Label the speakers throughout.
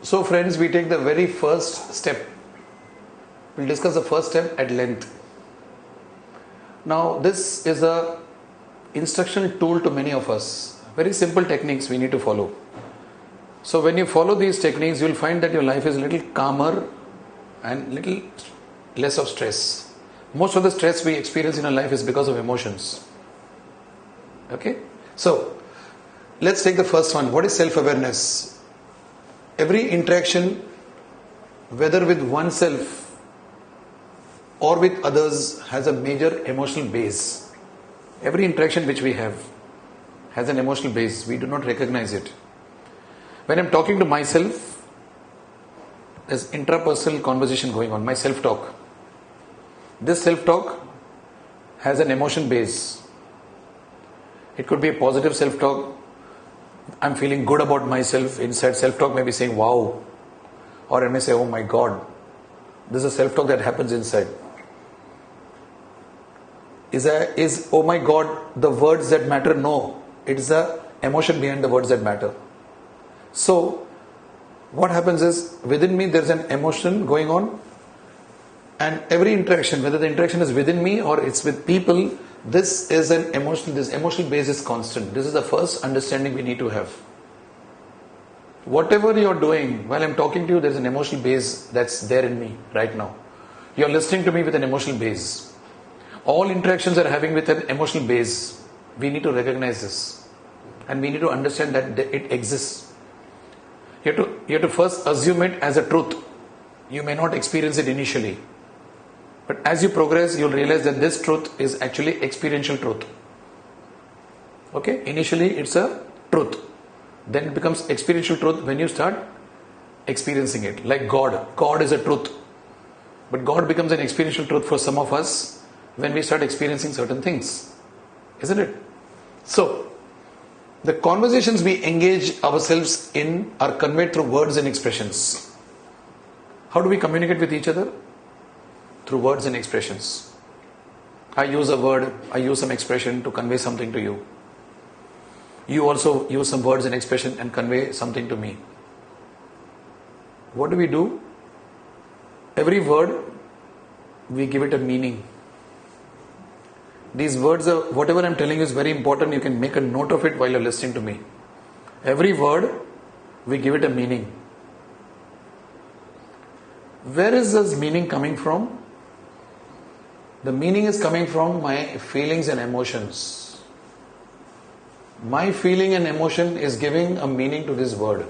Speaker 1: So friends, we take the very first step. We'll discuss the first step at length. Now this is a instructional tool to many of us. Very simple techniques we need to follow. So when you follow these techniques, you'll find that your life is a little calmer and little less of stress. Most of the stress we experience in our life is because of emotions. Okay? So let's take the first one. What is self-awareness? Every interaction, whether with oneself or with others, has a major emotional base. Every interaction which we have has an emotional base. We do not recognize it. When I'm talking to myself, there's intrapersonal conversation going on, my self-talk. This self-talk has an emotion base. It could be a positive self-talk. I'm feeling good about myself. Inside, self-talk may be saying, wow. Or I may say, oh my God. This is a self-talk that happens inside. Is oh my God the words that matter? No. It is the emotion behind the words that matter. So, what happens is, within me there's an emotion going on, and every interaction, whether the interaction is within me or it's with people, this emotional base is constant. This is the first understanding we need to have. Whatever you're doing, while I'm talking to you, there's an emotional base that's there in me right now. You're listening to me with an emotional base. All interactions are having with an emotional base. We need to recognize this. And we need to understand that it exists. You have to first assume it as a truth. You may not experience it initially. But as you progress, you'll realize that this truth is actually experiential truth. Okay? Initially, it's a truth. Then it becomes experiential truth when you start experiencing it. Like God. God is a truth. But God becomes an experiential truth for some of us when we start experiencing certain things. Isn't it? So, the conversations we engage ourselves in are conveyed through words and expressions. How do we communicate with each other? Through words and expressions. I use a word, I use some expression to convey something to you. You also use some words and expression and convey something to me. What do? Every word, we give it a meaning. These words are, whatever I'm telling you is very important. You can make a note of it while you're listening to me. Every word, we give it a meaning. Where is this meaning coming from? The meaning is coming from my feelings and emotions. My feeling and emotion is giving a meaning to this word.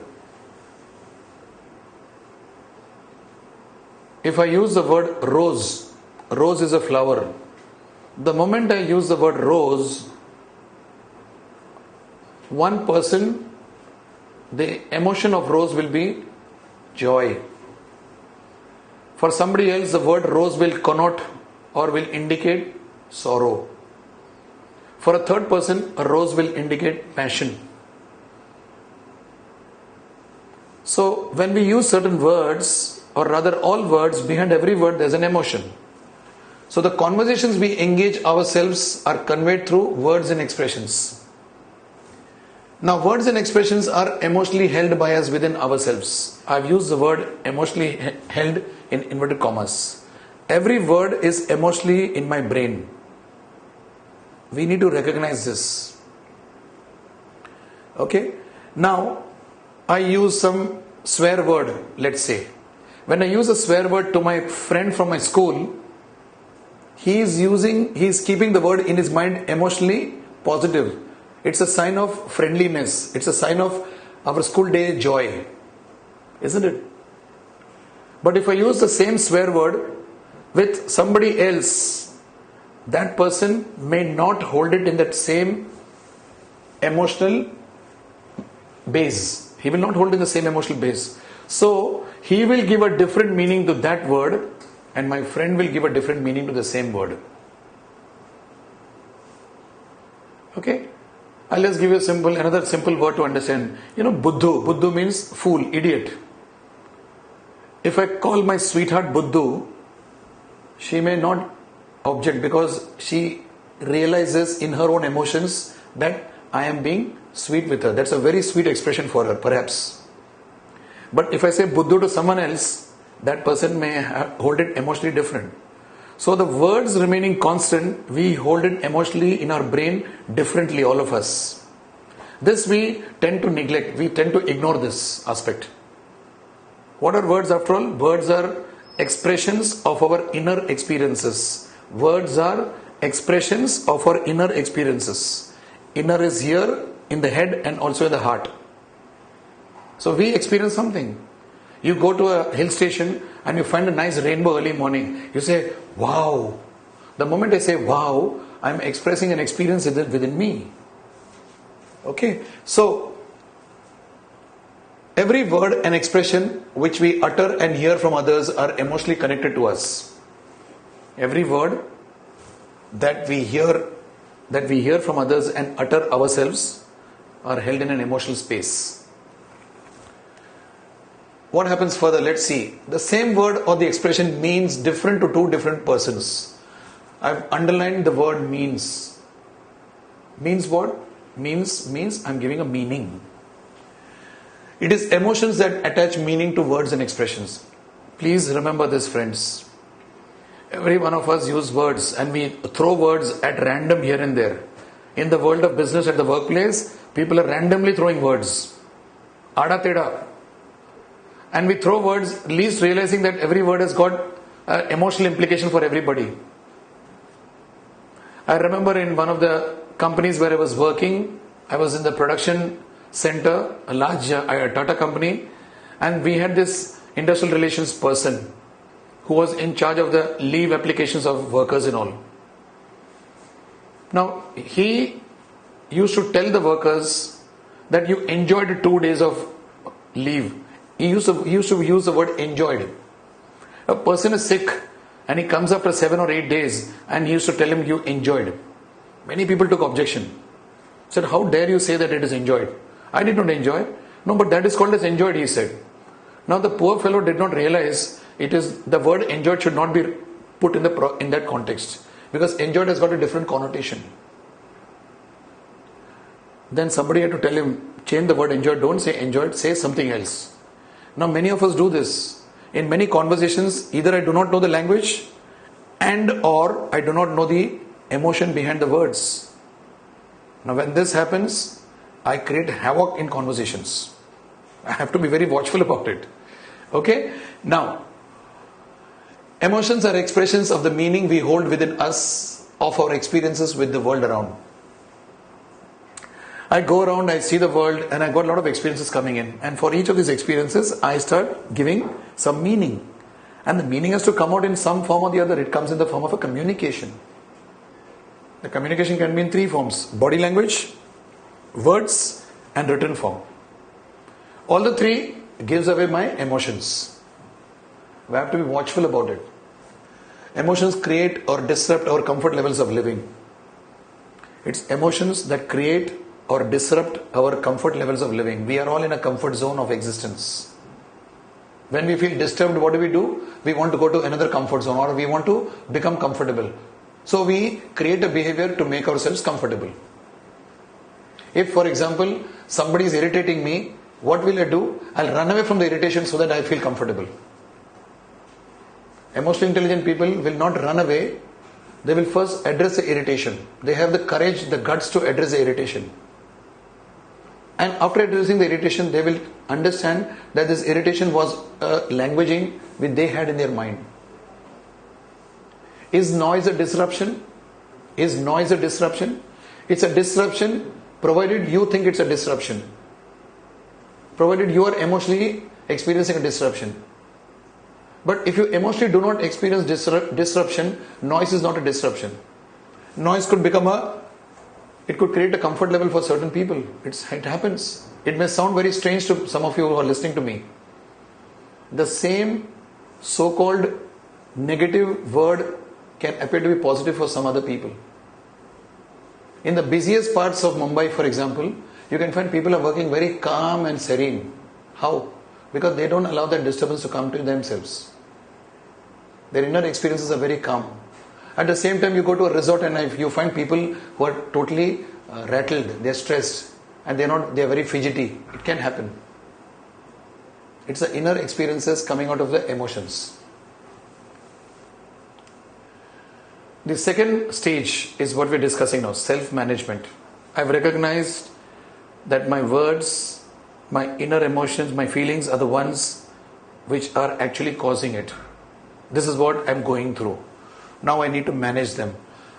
Speaker 1: If I use the word rose, rose is a flower. The moment I use the word rose, one person, the emotion of rose will be joy. For somebody else, the word rose will connote or will indicate sorrow. For a third person, a rose will indicate passion. So, when we use certain words, or rather all words, behind every word there's an emotion. So, the conversations we engage ourselves are conveyed through words and expressions. Now, words and expressions are emotionally held by us within ourselves. I've used the word emotionally held in inverted commas. Every word is emotionally in my brain. We need to recognize this. Okay? Now, I use some swear word, let's say. When I use a swear word to my friend from my school, he is keeping the word in his mind emotionally positive. It's a sign of friendliness. It's a sign of our school day joy. Isn't it? But if I use the same swear word with somebody else, that person may not hold it in that same emotional base. He will not hold it in the same emotional base. So, he will give a different meaning to that word, and my friend will give a different meaning to the same word. Okay? I'll just give you another simple word to understand. Buddhu. Buddhu means fool, idiot. If I call my sweetheart Buddhu, she may not object because she realizes in her own emotions that I am being sweet with her. That's a very sweet expression for her, perhaps. But if I say Buddha to someone else, that person may hold it emotionally different. So the words remaining constant, we hold it emotionally in our brain differently, all of us. This we tend to neglect, we tend to ignore this aspect. What are words after all? Words are expressions of our inner experiences. Words are expressions of our inner experiences. Inner is here in the head and also in the heart. So we experience something. You go to a hill station and you find a nice rainbow early morning. You say, wow. The moment I say wow, I'm expressing an experience within me. Okay. So, every word and expression which we utter and hear from others are emotionally connected to us. Every word that we hear from others and utter ourselves are held in an emotional space. What happens further? Let's see. The same word or the expression means different to two different persons. I've underlined the word means. Means what? Means I'm giving a meaning. It is emotions that attach meaning to words and expressions. Please remember this, friends. Every one of us use words and we throw words at random here and there. In the world of business at the workplace, people are randomly throwing words. Ada teda. And we throw words, least realizing that every word has got emotional implication for everybody. I remember in one of the companies where I was working, I was in the production center, a large Tata company, and we had this industrial relations person who was in charge of the leave applications of workers and all. Now, he used to tell the workers that you enjoyed 2 days of leave. He used to use the word enjoyed. A person is sick and he comes after 7 or 8 days and he used to tell him you enjoyed. Many people took objection. Said, how dare you say that it is enjoyed? I did not enjoy. No, but that is called as enjoyed, he said. Now the poor fellow did not realize the word enjoyed should not be put in that context, because enjoyed has got a different connotation. Then somebody had to tell him, change the word enjoyed, don't say enjoyed, say something else. Now many of us do this. In many conversations, either I do not know the language or I do not know the emotion behind the words. Now when this happens, I create havoc in conversations. I have to be very watchful about it. Okay? Now, emotions are expressions of the meaning we hold within us of our experiences with the world around. I go around, I see the world, and I got a lot of experiences coming in. And for each of these experiences, I start giving some meaning. And the meaning has to come out in some form or the other. It comes in the form of a communication. The communication can be in 3 forms: body language, words, and written form. All the 3 gives away my emotions. We have to be watchful about it. Emotions create or disrupt our comfort levels of living. It's emotions that create or disrupt our comfort levels of living. We are all in a comfort zone of existence. When we feel disturbed, what do? We want to go to another comfort zone, or we want to become comfortable. So we create a behavior to make ourselves comfortable. If, for example, somebody is irritating me, what will I do? I'll run away from the irritation so that I feel comfortable. Emotionally intelligent people will not run away. They will first address the irritation. They have the courage, the guts to address the irritation. And after addressing the irritation, they will understand that this irritation was a languaging which they had in their mind. Is noise a disruption? Is noise a disruption? It's a disruption provided you think it's a disruption. Provided you are emotionally experiencing a disruption. But if you emotionally do not experience disruption, noise is not a disruption. Noise could it could create a comfort level for certain people. It happens. It may sound very strange to some of you who are listening to me. The same so-called negative word can appear to be positive for some other people. In the busiest parts of Mumbai, for example, you can find people are working very calm and serene. How? Because they don't allow that disturbance to come to themselves. Their inner experiences are very calm. At the same time, you go to a resort and you find people who are totally rattled, they're stressed, and they're very fidgety. It can happen. It's the inner experiences coming out of the emotions. The second stage is what we're discussing now, self-management. I've recognized that my words, my inner emotions, my feelings are the ones which are actually causing it. This is what I'm going through. Now I need to manage them.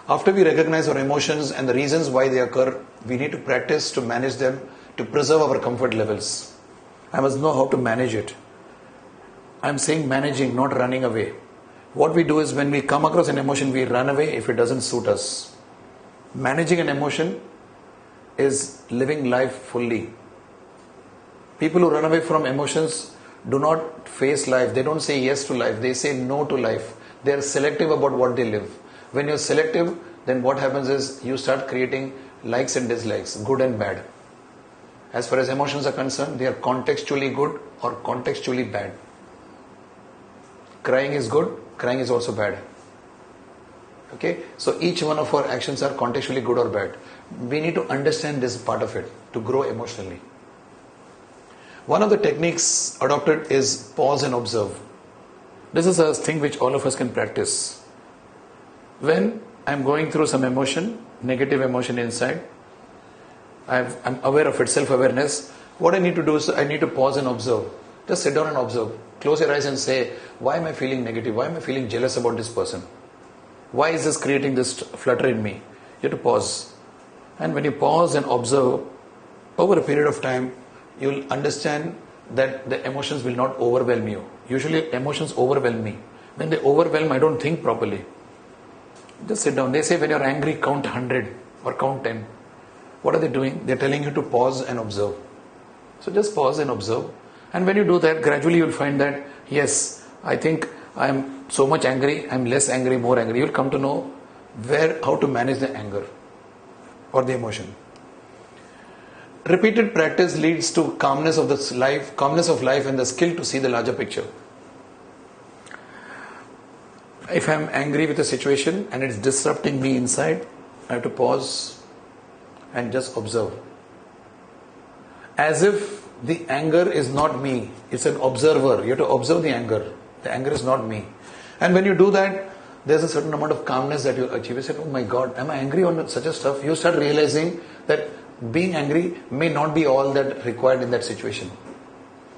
Speaker 1: After we recognize our emotions and the reasons why they occur, we need to practice to manage them, to preserve our comfort levels. I must know how to manage it. I'm saying managing, not running away. What we do is when we come across an emotion, we run away if it doesn't suit us. Managing an emotion is living life fully. People who run away from emotions do not face life. They don't say yes to life. They say no to life. They are selective about what they live. When you're selective, then what happens is you start creating likes and dislikes, good and bad. As far as emotions are concerned, they are contextually good or contextually bad. Crying is good, crying is also bad. Okay, so each one of our actions are contextually good or bad. We need to understand this part of it to grow emotionally. One of the techniques adopted is pause and observe. This is a thing which all of us can practice. When I'm going through some emotion, negative emotion inside, I'm aware of it, self-awareness. What I need to do is I need to pause and observe. Just sit down and observe. Close your eyes and say, why am I feeling negative? Why am I feeling jealous about this person? Why is this creating this flutter in me? You have to pause. And when you pause and observe, over a period of time, you'll understand that the emotions will not overwhelm you. Usually emotions overwhelm me. When they overwhelm, I don't think properly. Just sit down. They say when you're angry, count 100 or count 10. What are they doing? They're telling you to pause and observe. So just pause and observe. And when you do that, gradually you'll find that, yes, I think I'm so much angry, I'm less angry, more angry. You'll come to know how to manage the anger or the emotion. Repeated practice leads to calmness of life and the skill to see the larger picture. If I'm angry with a situation and it's disrupting me inside, I have to pause and just observe. As if the anger is not me, it's an observer. You have to observe the anger. The anger is not me. And when you do that, there's a certain amount of calmness that you achieve. You say, oh my God, am I angry on such a stuff? You start realizing that being angry may not be all that required in that situation.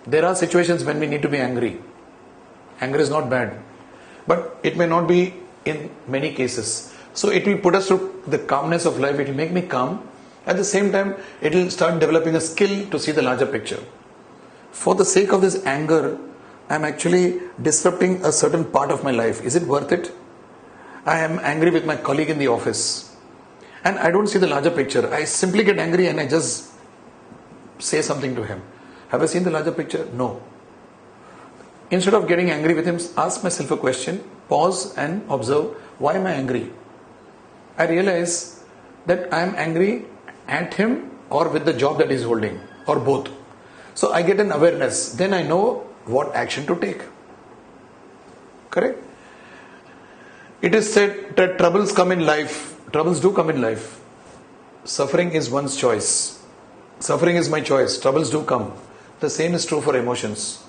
Speaker 1: There are situations when we need to be angry. Anger is not bad. But it may not be in many cases. So it will put us to the calmness of life. It will make me calm. At the same time, it will start developing a skill to see the larger picture. For the sake of this anger, I am actually disrupting a certain part of my life. Is it worth it? I am angry with my colleague in the office. And I don't see the larger picture. I simply get angry and I just say something to him. Have I seen the larger picture? No. Instead of getting angry with him, ask myself a question, pause and observe, why am I angry? I realize that I am angry at him or with the job that he's holding, or both. So I get an awareness. Then I know what action to take. Correct? It is said that troubles come in life. Troubles do come in life. Suffering is one's choice. Suffering is my choice. Troubles do come. The same is true for emotions.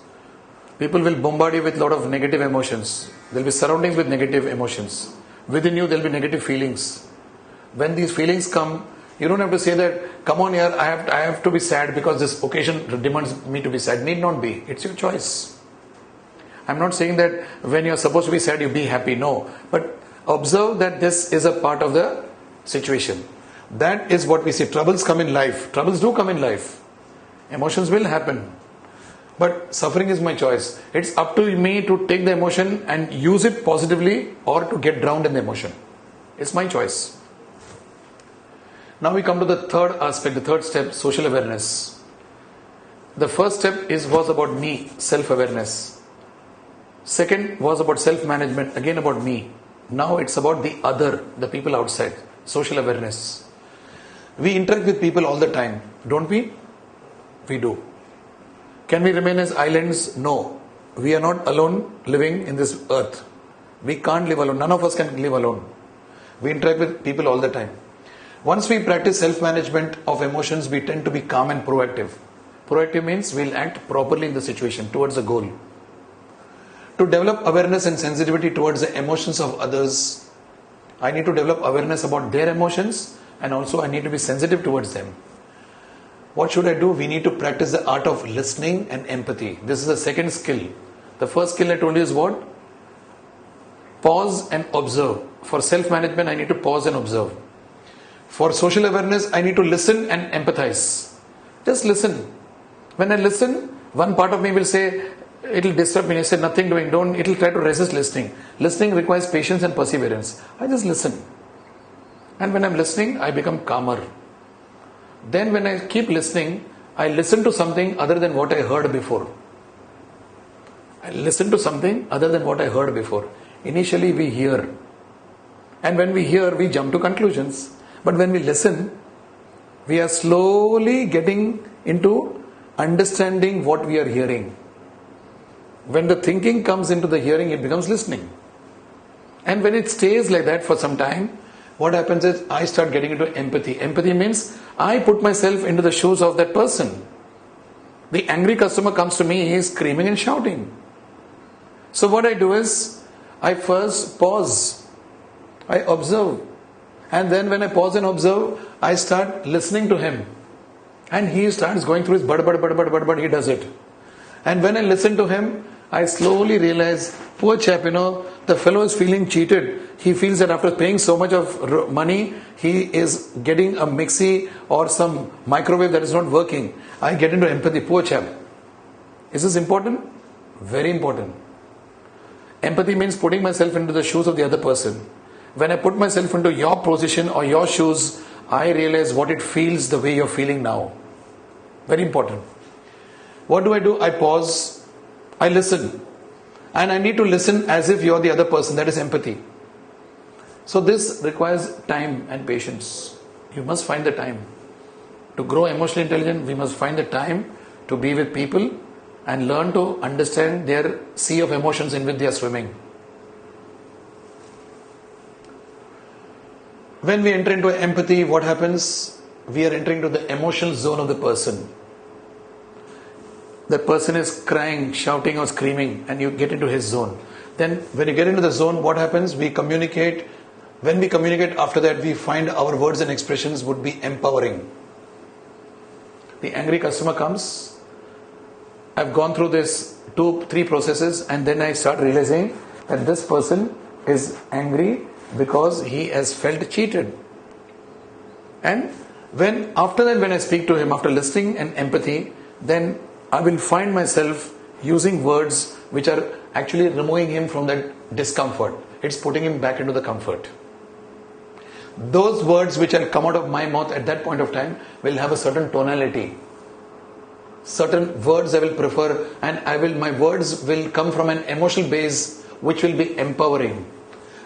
Speaker 1: People will bombard you with a lot of negative emotions. There will be surroundings with negative emotions. Within you there will be negative feelings. When these feelings come, you don't have to say that, come on here, I have to be sad because this occasion demands me to be sad. Need not be. It's your choice. I'm not saying that when you're supposed to be sad, you be happy. No. But observe that this is a part of the situation. That is what we see. Troubles come in life. Troubles do come in life. Emotions will happen. But suffering is my choice. It's up to me to take the emotion and use it positively or to get drowned in the emotion. It's my choice. Now we come to the third aspect, the third step, social awareness. The first step was about me, self-awareness. Second was about self-management, again about me. Now it's about the other, the people outside, social awareness. We interact with people all the time, don't we? We do. Can we remain as islands? No. We are not alone living in this earth. We can't live alone. None of us can live alone. We interact with people all the time. Once we practice self-management of emotions, we tend to be calm and proactive. Proactive means we'll act properly in the situation towards a goal. To develop awareness and sensitivity towards the emotions of others, I need to develop awareness about their emotions, and also I need to be sensitive towards them. What should I do? We need to practice the art of listening and empathy. This is the second skill. The first skill I told you is what? Pause and observe. For self-management, I need to pause and observe. For social awareness, I need to listen and empathize. Just listen. When I listen, one part of me will say, it'll disturb me. I say nothing doing. It'll try to resist listening. Listening requires patience and perseverance. I just listen. And when I'm listening, I become calmer. Then when I keep listening, I listen to something other than what I heard before. I listen to something other than what I heard before. Initially we hear. And when we hear, we jump to conclusions. But when we listen, we are slowly getting into understanding what we are hearing. When the thinking comes into the hearing, it becomes listening. And when it stays like that for some time, what happens is I start getting into empathy. Empathy means I put myself into the shoes of that person. The angry customer comes to me, he is screaming and shouting. So what I do is, I first pause. I observe. And then when I pause and observe, I start listening to him. And he starts going through his but he does it. And when I listen to him, I slowly realize, poor chap, the fellow is feeling cheated. He feels that after paying so much of money, he is getting a mixie or some microwave that is not working. I get into empathy, poor chap. Is this important? Very important. Empathy means putting myself into the shoes of the other person. When I put myself into your position or your shoes, I realize what it feels the way you're feeling now. Very important. What do? I pause, I listen. And I need to listen as if you're the other person. That is empathy. So this requires time and patience. You must find the time. To grow emotionally intelligent, we must find the time to be with people and learn to understand their sea of emotions in which they are swimming. When we enter into empathy, what happens? We are entering into the emotional zone of the person. The person is crying, shouting or screaming, and you get into his zone. Then when you get into the zone, what happens? We communicate. When we communicate, after that we find our words and expressions would be empowering. The angry customer comes. I've gone through this 2-3 processes, and then I start realizing that this person is angry because he has felt cheated. And when I speak to him after listening and empathy, then I will find myself using words which are actually removing him from that discomfort. It's putting him back into the comfort. Those words which will come out of my mouth at that point of time will have a certain tonality. Certain words I will prefer, and my words will come from an emotional base which will be empowering.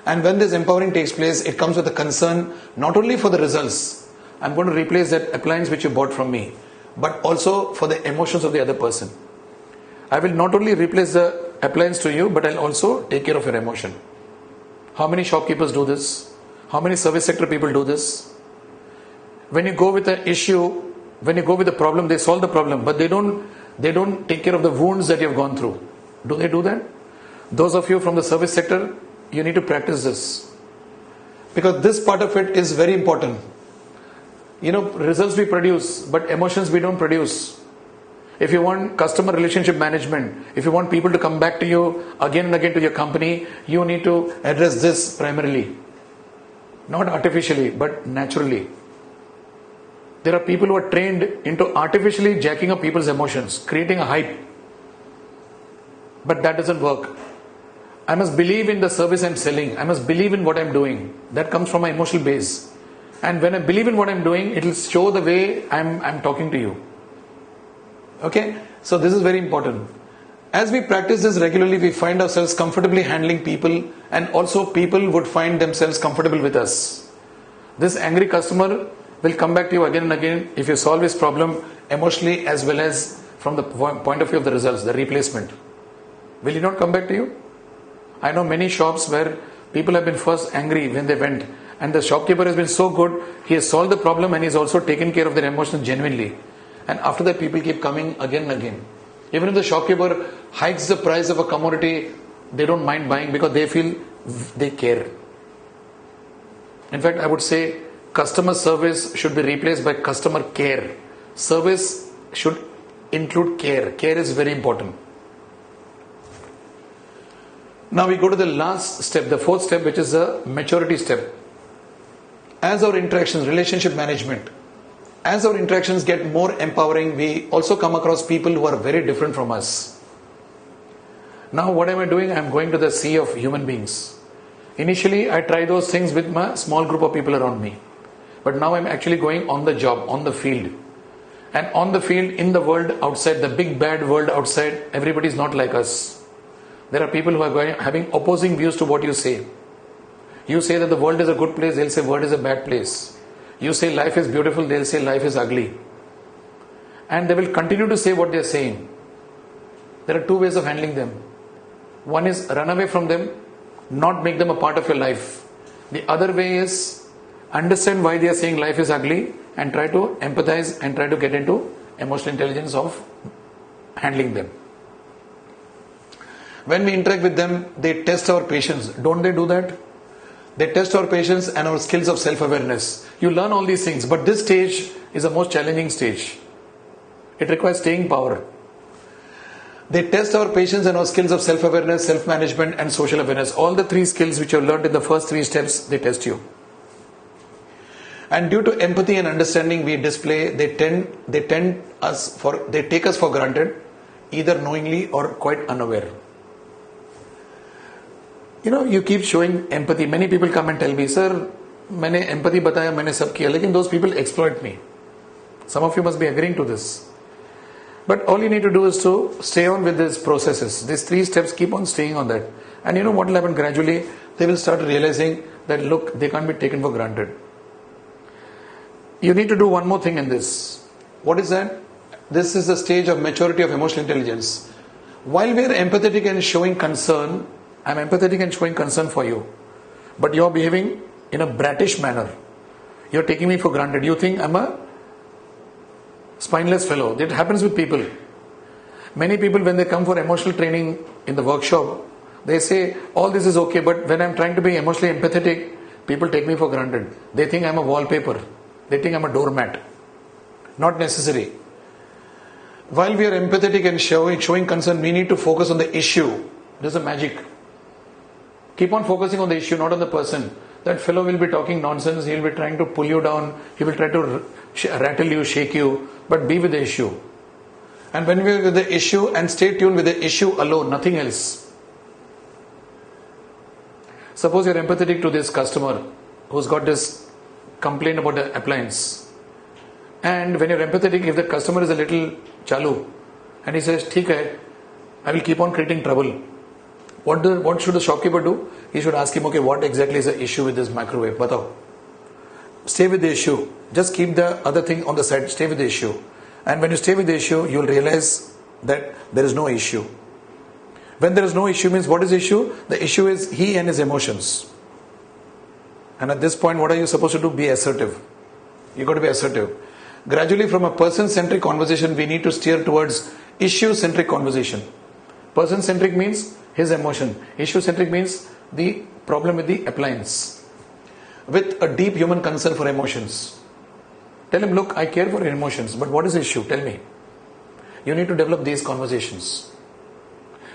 Speaker 1: And when this empowering takes place, it comes with a concern not only for the results. I'm going to replace that appliance which you bought from me, but also for the emotions of the other person. I will not only replace the appliance to you, but I'll also take care of your emotion. How many shopkeepers do this? How many service sector people do this? When you go with an issue, when you go with a problem, they solve the problem, but they don't take care of the wounds that you have gone through. Do they do that? Those of you from the service sector, you need to practice this. Because this part of it is very important. Results we produce, but emotions we don't produce. If you want customer relationship management, if you want people to come back to you again and again to your company, you need to address this primarily. Not artificially, but naturally. There are people who are trained into artificially jacking up people's emotions, creating a hype. But that doesn't work. I must believe in the service I'm selling. I must believe in what I'm doing. That comes from my emotional base. And when I believe in what I'm doing, it will show the way I'm talking to you. Okay? So this is very important. As we practice this regularly, we find ourselves comfortably handling people, and also people would find themselves comfortable with us. This angry customer will come back to you again and again if you solve his problem emotionally as well as from the point of view of the results, the replacement. Will he not come back to you? I know many shops where people have been first angry when they went, and the shopkeeper has been so good, he has solved the problem and he's also taken care of their emotions genuinely. And after that, people keep coming again and again. Even if the shopkeeper hikes the price of a commodity, they don't mind buying because they feel they care. In fact, I would say customer service should be replaced by customer care. Service should include care. Care is very important. Now we go to the last step, the fourth step, which is the maturity step. As our interactions, relationship management, as our interactions get more empowering, we also come across people who are very different from us. Now what am I doing? I am going to the sea of human beings. Initially, I try those things with my small group of people around me. But now I'm actually going on the job, on the field. And on the field, in the world outside, the big bad world outside, everybody is not like us. There are people who are having opposing views to what you say. You say that the world is a good place, they'll say world is a bad place. You say life is beautiful, they'll say life is ugly. And they will continue to say what they're saying. There are two ways of handling them. One is run away from them, not make them a part of your life. The other way is understand why they are saying life is ugly and try to empathize and try to get into emotional intelligence of handling them. When we interact with them, they test our patience. Don't they do that? They test our patience and our skills of self-awareness. You learn all these things, but this stage is the most challenging stage. It requires staying power. They test our patience and our skills of self-awareness, self-management and social awareness. All the three skills which you have learned in the first three steps, they test you. And due to empathy and understanding we display, they take us for granted, either knowingly or quite unaware. You keep showing empathy. Many people come and tell me, sir, मैंने empathy बताया, मैंने सब किया, लेकिन those people exploit me. Some of you must be agreeing to this. But all you need to do is to stay on with these processes. These three steps, keep on staying on that. And you know what will happen gradually? They will start realizing that, look, they can't be taken for granted. You need to do one more thing in this. What is that? This is the stage of maturity of emotional intelligence. While we are empathetic and showing concern, I am empathetic and showing concern for you. But you are behaving in a brattish manner. You are taking me for granted. You think I am a spineless fellow. That happens with people. Many people, when they come for emotional training in the workshop, they say, all this is okay, but when I am trying to be emotionally empathetic, people take me for granted. They think I am a wallpaper. They think I am a doormat. Not necessary. While we are empathetic and showing concern, we need to focus on the issue. There's a magic. Keep on focusing on the issue, not on the person. That fellow will be talking nonsense. He will be trying to pull you down. He will try to rattle you, shake you. But be with the issue. And when we are with the issue and stay tuned with the issue alone, nothing else. Suppose you are empathetic to this customer who's got this complaint about the appliance. And when you're empathetic, if the customer is a little chalu and he says, "ठीक है, I will keep on creating trouble." What should the shopkeeper do? He should ask him, okay, what exactly is the issue with this microwave? Batao. Stay with the issue. Just keep the other thing on the side. Stay with the issue. And when you stay with the issue, you'll realize that there is no issue. When there is no issue means what is the issue? The issue is he and his emotions. And at this point, what are you supposed to do? Be assertive. You've got to be assertive. Gradually, from a person-centric conversation, we need to steer towards issue-centric conversation. Person-centric means his emotion. Issue-centric means the problem with the appliance. With a deep human concern for emotions. Tell him, look, I care for your emotions, but what is the issue? Tell me. You need to develop these conversations.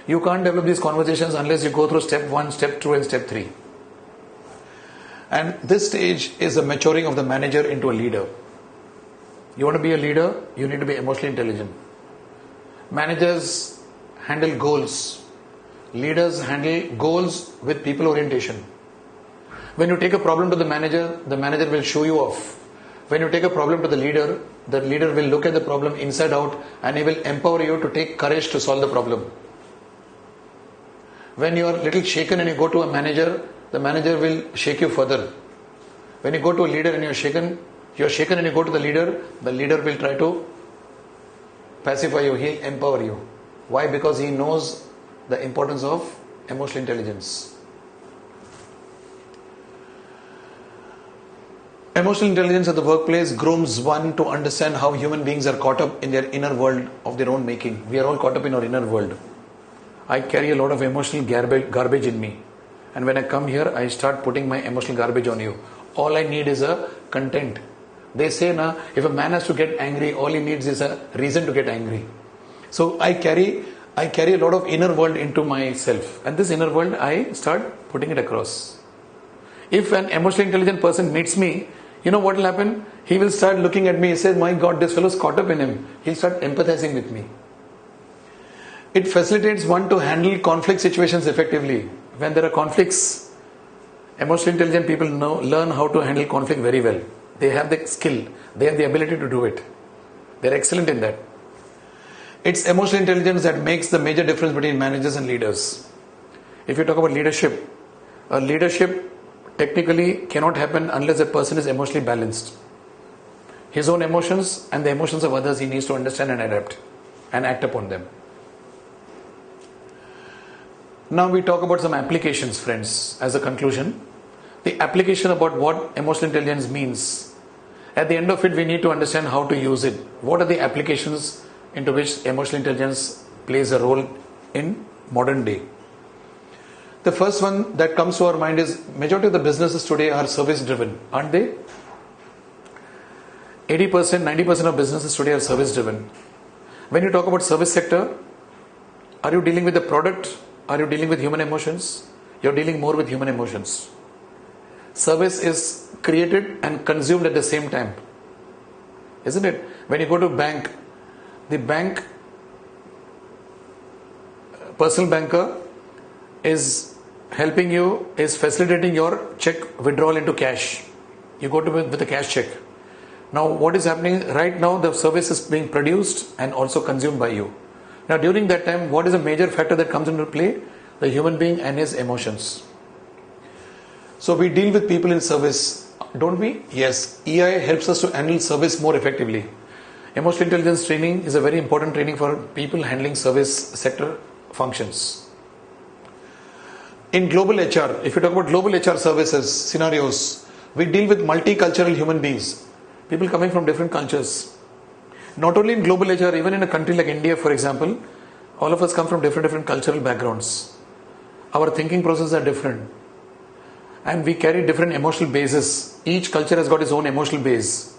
Speaker 1: You can't develop these conversations unless you go through step 1, step 2 and step 3. And this stage is the maturing of the manager into a leader. You want to be a leader, you need to be emotionally intelligent. Managers handle goals. Leaders handle goals with people orientation. When you take a problem to the manager will show you off. When you take a problem to the leader will look at the problem inside out and he will empower you to take courage to solve the problem. When you are a little shaken and you go to a manager, the manager will shake you further. When you go to a leader and you're shaken and you go to the leader will try to pacify you, he'll empower you. Why? Because he knows the importance of emotional intelligence. Emotional intelligence at the workplace grooms one to understand how human beings are caught up in their inner world of their own making. We are all caught up in our inner world. I carry a lot of emotional garbage in me. And when I come here, I start putting my emotional garbage on you. All I need is a content. They say, if a man has to get angry, all he needs is a reason to get angry. So I carry a lot of inner world into myself. And this inner world, I start putting it across. If an emotionally intelligent person meets me, you know what will happen? He will start looking at me and say, my God, this fellow is caught up in him. He'll start empathizing with me. It facilitates one to handle conflict situations effectively. When there are conflicts, emotionally intelligent people learn how to handle conflict very well. They have the skill. They have the ability to do it. They're excellent in that. It's emotional intelligence that makes the major difference between managers and leaders. If you talk about leadership, a leadership technically cannot happen unless a person is emotionally balanced. His own emotions and the emotions of others he needs to understand and adapt and act upon them. Now we talk about some applications, friends, as a conclusion. The application about what emotional intelligence means. At the end of it, we need to understand how to use it. What are the applications into which emotional intelligence plays a role in modern day? The first one that comes to our mind is majority of the businesses today are service driven, aren't they? 80%, 90% of businesses today are service driven. When you talk about service sector, are you dealing with the product? Are you dealing with human emotions? You're dealing more with human emotions. Service is created and consumed at the same time. Isn't it? When you go to bank, the bank, personal banker is helping you, is facilitating your check withdrawal into cash. You go to with a cash check. Now what is happening right now, the service is being produced and also consumed by you. Now during that time, what is a major factor that comes into play? The human being and his emotions. So we deal with people in service, don't we? Yes. EI helps us to handle service more effectively. Emotional intelligence training is a very important training for people handling service sector functions. In global HR, if you talk about global HR services, scenarios, we deal with multicultural human beings, people coming from different cultures. Not only in global HR, even in a country like India, for example, all of us come from different cultural backgrounds. Our thinking processes are different. And we carry different emotional bases. Each culture has got its own emotional base.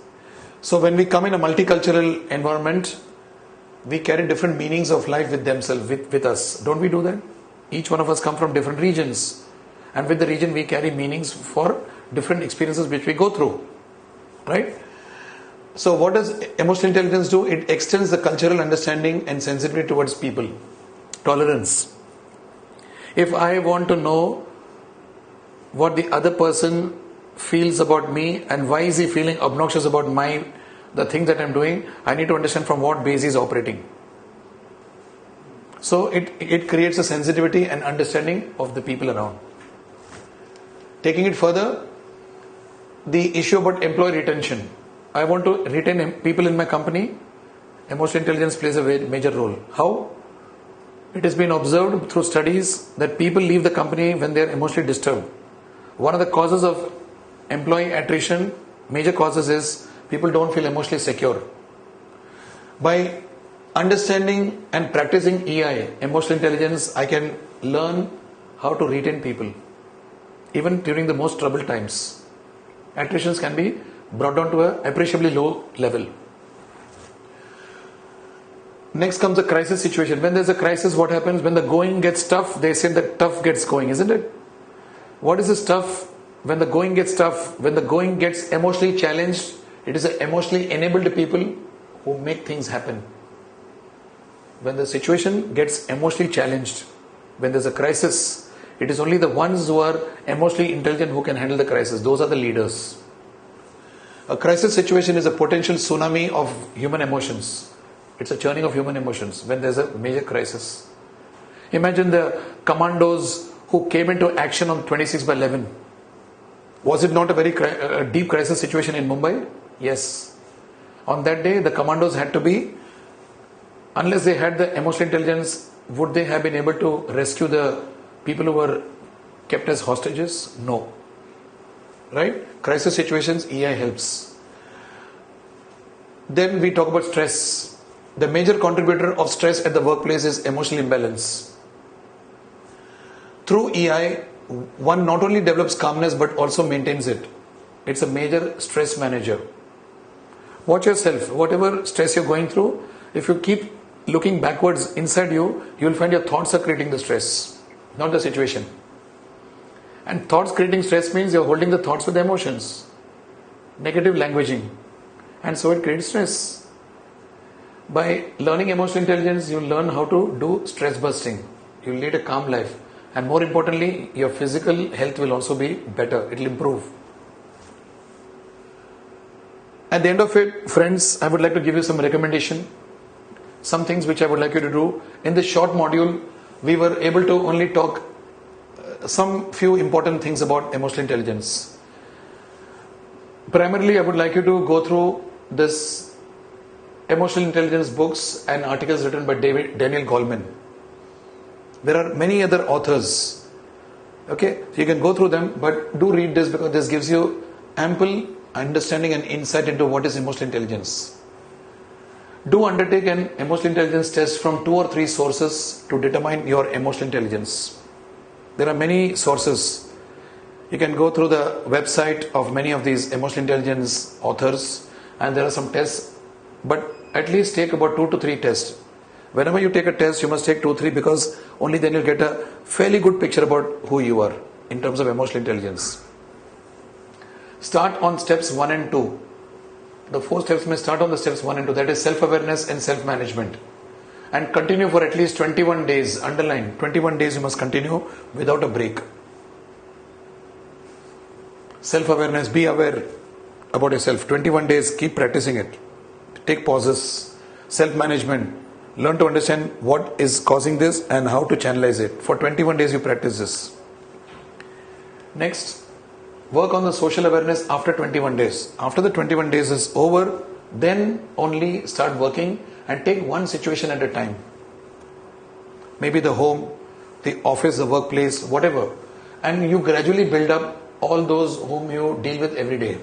Speaker 1: So when we come in a multicultural environment, we carry different meanings of life with themselves, with us. Don't we do that? Each one of us come from different regions. And with the region, we carry meanings for different experiences which we go through. Right? So what does emotional intelligence do? It extends the cultural understanding and sensitivity towards people. Tolerance. If I want to know what the other person feels about me and why is he feeling obnoxious about the thing that I'm doing, I need to understand from what base he's operating. So it creates a sensitivity and understanding of the people around. Taking it further, the issue about employee retention. I want to retain people in my company. Emotional intelligence plays a major role. How? It has been observed through studies that people leave the company when they are emotionally disturbed. One of the causes of employee attrition, major causes, is people don't feel emotionally secure. By understanding and practicing EI, emotional intelligence, I can learn how to retain people, even during the most troubled times. Attritions can be brought down to an appreciably low level. Next comes the crisis situation. When there's a crisis, what happens? When the going gets tough, they say that tough gets going, isn't it? What is this tough? When the going gets tough, when the going gets emotionally challenged, it is the emotionally enabled people who make things happen. When the situation gets emotionally challenged, when there's a crisis, it is only the ones who are emotionally intelligent who can handle the crisis. Those are the leaders. A crisis situation is a potential tsunami of human emotions. It's a churning of human emotions when there's a major crisis. Imagine the commandos who came into action on 26/11. Was it not a very deep crisis situation in Mumbai? Yes. On that day, the commandos had to be, unless they had the emotional intelligence, would they have been able to rescue the people who were kept as hostages? No. right? Crisis situations, EI helps. Then we talk about stress. The major contributor of stress at the workplace is emotional imbalance. Through EI, one not only develops calmness but also maintains it. It's a major stress manager. Watch yourself. Whatever stress you're going through, if you keep looking backwards inside you, you'll find your thoughts are creating the stress, not the situation. And thoughts creating stress means you're holding the thoughts with the emotions, negative languaging, and so it creates stress. By learning emotional intelligence, you'll learn how to do stress busting. You'll lead a calm life. And more importantly, your physical health will also be better. It'll improve. At the end of it, friends, I would like to give you some recommendation. Some things which I would like you to do. In this short module, we were able to only talk some few important things about emotional intelligence. Primarily, I would like you to go through this emotional intelligence books and articles written by Daniel Goleman. There are many other authors. Okay, so you can go through them, but do read this because this gives you ample understanding and insight into what is emotional intelligence. Do undertake an emotional intelligence test from 2 or 3 sources to determine your emotional intelligence. There are many sources. You can go through the website of many of these emotional intelligence authors, and there are some tests, but at least take about 2 to 3 tests. Whenever you take a test, you must take 2 or 3 because only then you'll get a fairly good picture about who you are in terms of emotional intelligence. Start on steps 1 and 2. The 4 steps may start on the steps 1 and 2, that is self-awareness and self-management. And continue for at least 21 days. Underline, 21 days you must continue without a break. Self-awareness, be aware about yourself. 21 days, keep practicing it. Take pauses. Self-management, learn to understand what is causing this and how to channelize it. For 21 days you practice this. Next, work on the social awareness after 21 days. After the 21 days is over, then only start working and take one situation at a time. Maybe the home, the office, the workplace, whatever. And you gradually build up all those whom you deal with every day.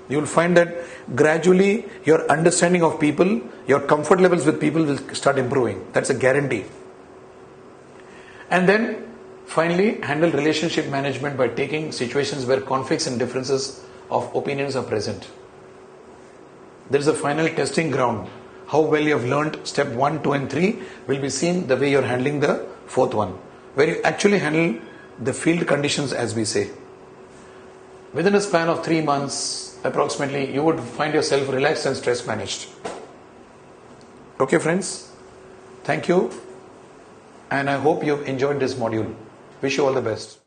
Speaker 1: You will find that gradually your understanding of people, your comfort levels with people will start improving. That's a guarantee. And then finally, handle relationship management by taking situations where conflicts and differences of opinions are present. There is a final testing ground. How well you have learned step 1, 2 and 3 will be seen the way you are handling the 4th one, where you actually handle the field conditions, as we say. Within a span of 3 months, approximately, you would find yourself relaxed and stress managed. Okay, friends? Thank you. And I hope you've enjoyed this module. Wish you all the best.